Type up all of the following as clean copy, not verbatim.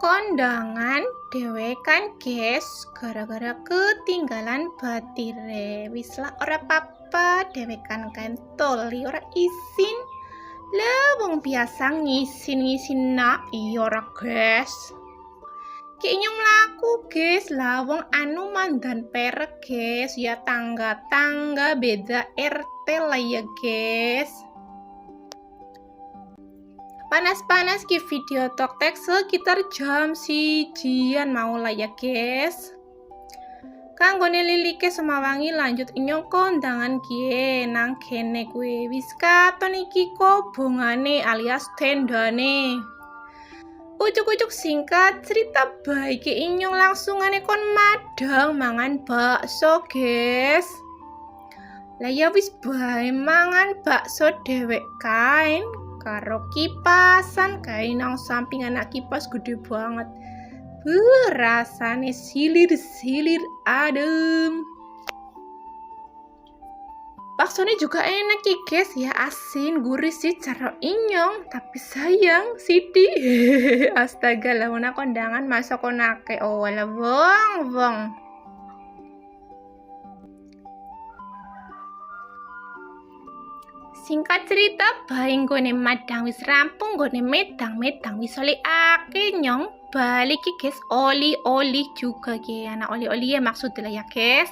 Kondangan dewekan guys, gara-gara ketinggalan batire. Wis lah ora papa, dewekan kentoli ora isin. Lah wong biasa ngisin nak iya ora guys. Ki inyong mlaku guys, lah wong anu mandan perek guys, ya tangga-tangga beda RT lah ya guys. Panas-panas ki video toktek sekitar jam 1 mau lah ya guys. Kanggone lilike semawangi lanjut inyong kondangan kie nang kene kue wis katon iki kobongane alias tendane. Ucuk-ucuk singkat cerita baik inyong langsungane kon madang mangan bakso guys. Lah ya wis bae mangan bakso dewek kain karo kipasan kae nang samping anak kipas gede banget. Rasane silir-silir adem. Baksone juga enak ya guys, ya asin gurih sih cara inyong, tapi sayang Siti. Astaga lah una kondangan masa konake oh wala wong. Singkat cerita, bae gone madang wis rampung, gone medang wis ake nyong balik guys, oli juga ge anak oli ya maksud lah ya guys.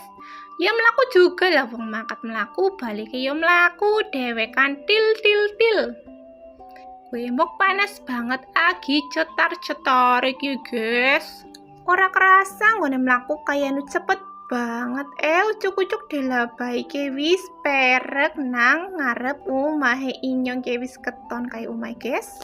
Ya melaku juga lah wong mangkat melaku balik ya melaku dewekan til. Kue mok panas banget agi cetar iki guys. Ora kerasa gone melaku kayak nu cepet banget ucuk-ucuk delabai wis perek nang ngarep umahe inyong wis keton kayak umai guys.